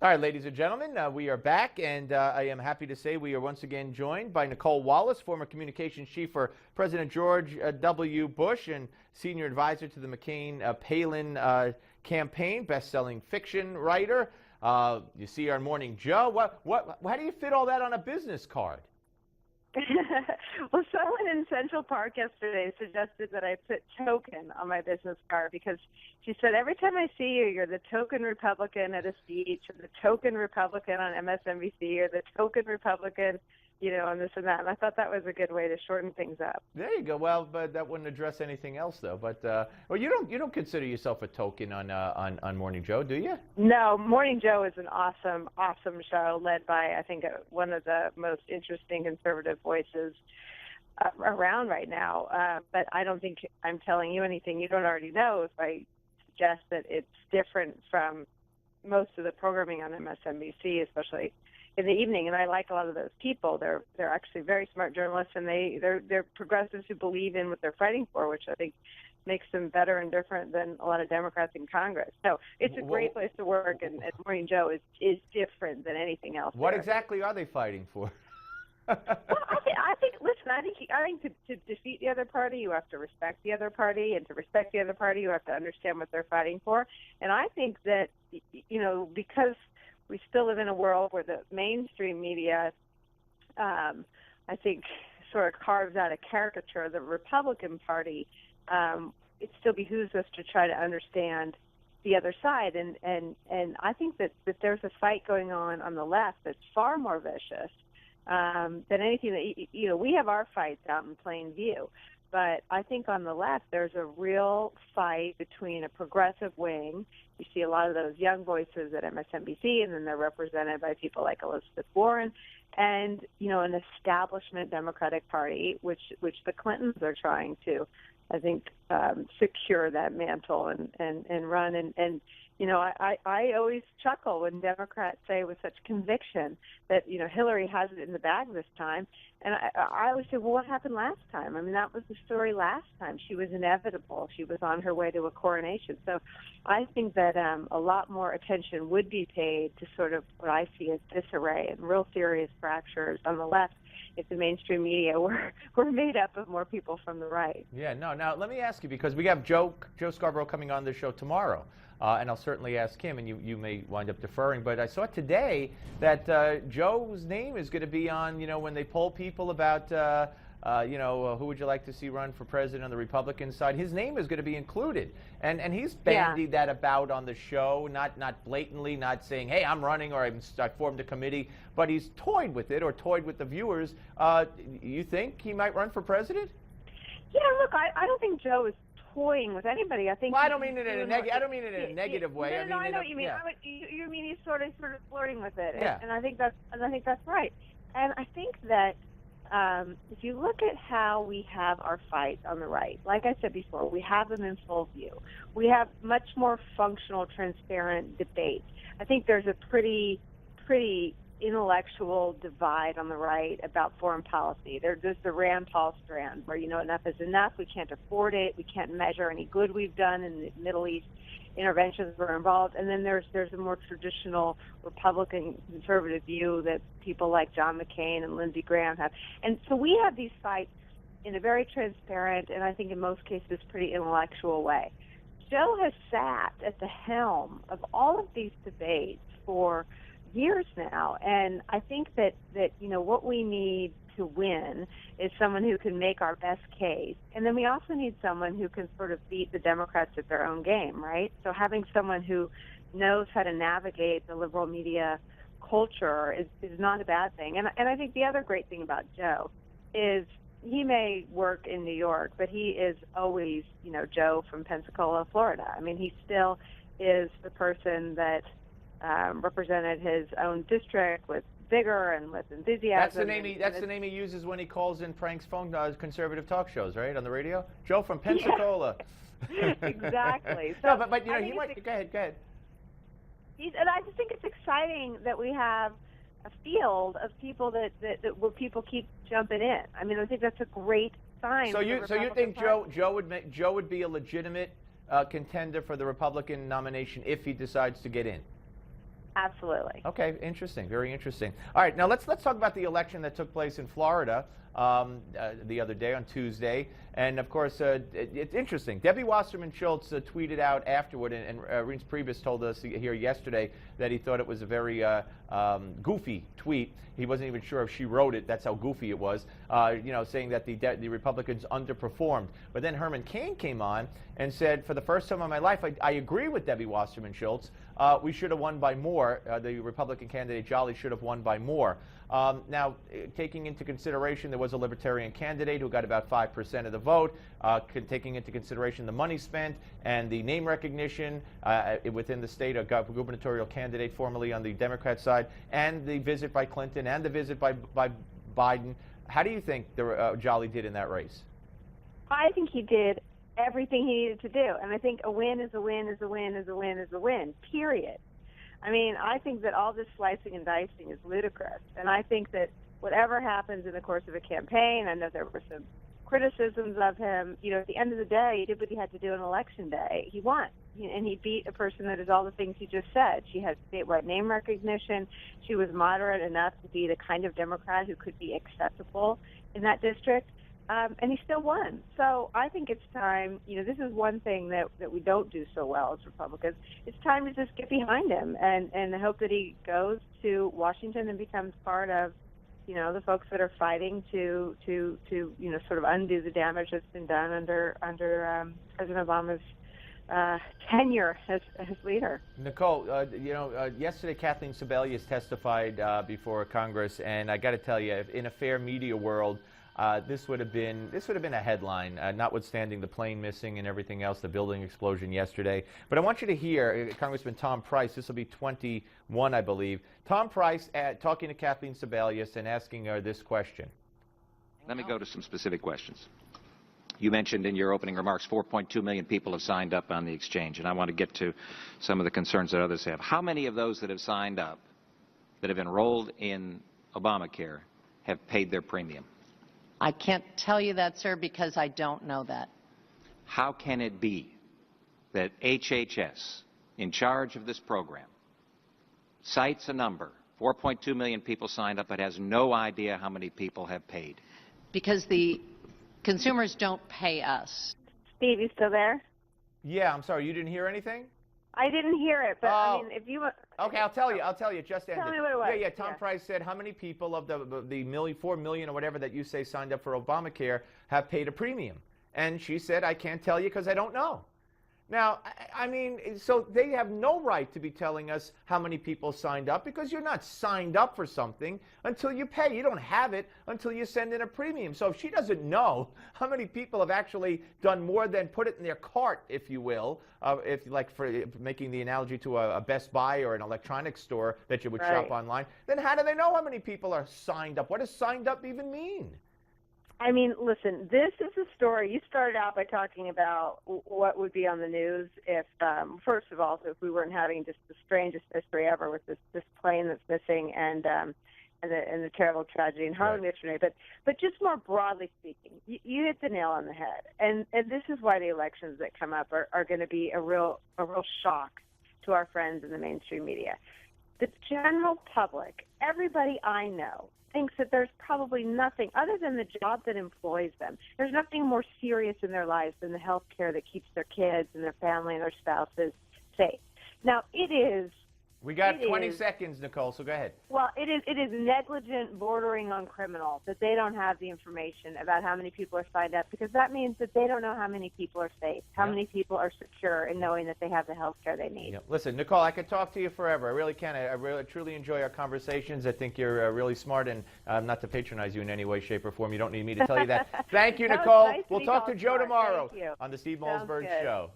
All right, ladies and gentlemen, we are back, and I am happy to say we are once again joined by Nicolle Wallace, former communications chief for President George W. Bush and senior advisor to the McCain-Palin campaign, best-selling fiction writer. You see our Morning Joe. How do you fit all that on a business card? Well, someone in Central Park yesterday suggested that I put token on my business card because she said, every time I see you, you're the token Republican at a speech, or the token Republican on MSNBC, or the token Republican, on this and that. And I thought that was a good way to shorten things up. There you go. Well, but that wouldn't address anything else, though. But well, you don't consider yourself a token on Morning Joe, do you? No, Morning Joe is an awesome show led by, I think, one of the most interesting conservative voices around right now. But I don't think I'm telling you anything you don't already know if I suggest that it's different from most of the programming on MSNBC, especially in the evening. And I like a lot of those people. They're actually very smart journalists, and they're progressives who believe in what they're fighting for, which I think makes them better and different than a lot of Democrats in Congress. So it's a great place to work, and Morning Joe is different than anything else. What exactly are they fighting for? Well, I think. Listen, I think to defeat the other party, you have to respect the other party, and to respect the other party, you have to understand what they're fighting for. And I think that because we still live in a world where the mainstream media, I think, sort of carves out a caricature of the Republican Party. It still behooves us to try to understand the other side, and I think that there's a fight going on the left that's far more vicious than anything that we have our fights out in plain view. But I think on the left, there's a real fight between a progressive wing. You see a lot of those young voices at MSNBC, and then they're represented by people like Elizabeth Warren, and an establishment Democratic Party, which the Clintons are trying to, I think, secure that mantle and run. And I always chuckle when Democrats say with such conviction that, Hillary has it in the bag this time. And I always say, well, what happened last time? I mean, that was the story last time. She was inevitable. She was on her way to a coronation. So I think that a lot more attention would be paid to sort of what I see as disarray and real serious fractures on the left if the mainstream media were made up of more people from the right. Yeah, no. Now, let me ask you, because we have Joe Scarborough coming on the show tomorrow, and I'll certainly ask him, and you may wind up deferring, but I saw today that Joe's name is going to be on, when they poll people about, who would you like to see run for president on the Republican side, his name is going to be included. And he's bandied that about on the show, not blatantly, not saying, hey, I'm running, or I formed a committee, but he's toyed with it, or toyed with the viewers. You think he might run for president? Yeah, look, I don't think Joe is toying with anybody. I think. Well, I don't mean it in a negative way. No, I know what you mean. Yeah. You mean he's sort of flirting with it, yeah. and I think that's right. And I think that if you look at how we have our fights on the right, like I said before, we have them in full view. We have much more functional, transparent debate. I think there's a pretty intellectual divide on the right about foreign policy. There's the Rand Paul strand where, enough is enough. We can't afford it. We can't measure any good we've done in the Middle East interventions were involved. And then there's a more traditional Republican conservative view that people like John McCain and Lindsey Graham have. And so we have these fights in a very transparent and I think in most cases pretty intellectual way. Joe has sat at the helm of all of these debates for years now, and I think that what we need to win is someone who can make our best case, and then we also need someone who can sort of beat the Democrats at their own game, right? So having someone who knows how to navigate the liberal media culture is not a bad thing. And I think the other great thing about Joe is he may work in New York, but he is always, Joe from Pensacola, Florida. I mean, he still is the person that represented his own district with vigor and with enthusiasm. That's the name he uses when he calls in pranks phone conservative talk shows, right, on the radio. Joe from Pensacola. Yeah. Exactly. So, no, but he might. Go ahead. And I just think it's exciting that we have a field of people that where people keep jumping in. I mean, I think that's a great sign. So you think Joe would be a legitimate contender for the Republican nomination if he decides to get in? Absolutely. Okay, interesting, very interesting. All right, now let's talk about the election that took place in Florida the other day on Tuesday, and of course it's interesting. Debbie Wasserman Schultz tweeted out afterward, and Reince Priebus told us here yesterday that he thought it was a very goofy tweet. He wasn't even sure if she wrote it. That's how goofy it was. Saying that the Republicans underperformed. But then Herman Cain came on and said, for the first time in my life, I agree with Debbie Wasserman Schultz. We should have won by more. The Republican candidate Jolly should have won by more. Now, taking into consideration there was a Libertarian candidate who got about 5% of the vote, taking into consideration the money spent and the name recognition within the state, a gubernatorial candidate formerly on the Democrat side, and the visit by Clinton and the visit by Biden. How do you think Jolly did in that race? I think he did everything he needed to do, and I think a win is a win is a win is a win is a win, period. I mean, I think that all this slicing and dicing is ludicrous, and I think that whatever happens in the course of a campaign, I know there were some criticisms of him, at the end of the day, he did what he had to do on election day. He won, and he beat a person that is all the things he just said. She had statewide name recognition. She was moderate enough to be the kind of Democrat who could be acceptable in that district. And he still won. So I think it's time, this is one thing that we don't do so well as Republicans. It's time to just get behind him and hope that he goes to Washington and becomes part of, the folks that are fighting to sort of undo the damage that's been done under President Obama's tenure as leader. Nicolle, yesterday Kathleen Sebelius testified before Congress, and I got to tell you, in a fair media world, this would have been a headline, notwithstanding the plane missing and everything else, the building explosion yesterday. But I want you to hear Congressman Tom Price. This will be 21, I believe. Tom Price talking to Kathleen Sebelius and asking her this question. Let me go to some specific questions. You mentioned in your opening remarks 4.2 million people have signed up on the exchange, and I want to get to some of the concerns that others have. How many of those that have signed up, that have enrolled in Obamacare, have paid their premium? I can't tell you that, sir, because I don't know that. How can it be that HHS, in charge of this program, cites a number, 4.2 million people signed up, but has no idea how many people have paid? Because the consumers don't pay us. Steve, you still there? Yeah, I'm sorry, you didn't hear anything? I didn't hear it, but I mean, if you... Okay, I'll tell you. Just ended. Tell me what it was. Yeah. Tom Price said how many people of the 4 million or whatever that you say signed up for Obamacare have paid a premium. And she said, I can't tell you because I don't know. Now, I mean, so they have no right to be telling us how many people signed up because you're not signed up for something until you pay. You don't have it until you send in a premium. So if she doesn't know how many people have actually done more than put it in their cart, if you will, for making the analogy to a Best Buy or an electronics store that you would shop online, then how do they know how many people are signed up? What does signed up even mean? I mean, listen, this is a story. You started out by talking about what would be on the news if, first of all, if we weren't having just the strangest history ever with this plane that's missing and the terrible tragedy in Harlem yesterday. But just more broadly speaking, you hit the nail on the head. And this is why the elections that come up are going to be a real shock to our friends in the mainstream media. The general public, everybody I know, thinks that there's probably nothing other than the job that employs them. There's nothing more serious in their lives than the health care that keeps their kids and their family and their spouses safe. Now, it is... We got 20 seconds, Nicolle, so go ahead. Well, it is negligent, bordering on criminal, that they don't have the information about how many people are signed up, because that means that they don't know how many people are safe, how many people are secure in knowing that they have the health care they need. Listen, Nicolle, I could talk to you forever. I really can. I really, truly enjoy our conversations. I think you're really smart, and not to patronize you in any way, shape, or form. You don't need me to tell you that. Thank you, Nicolle. Nice we'll talk to Joe tomorrow on on the Steve Malzberg Show.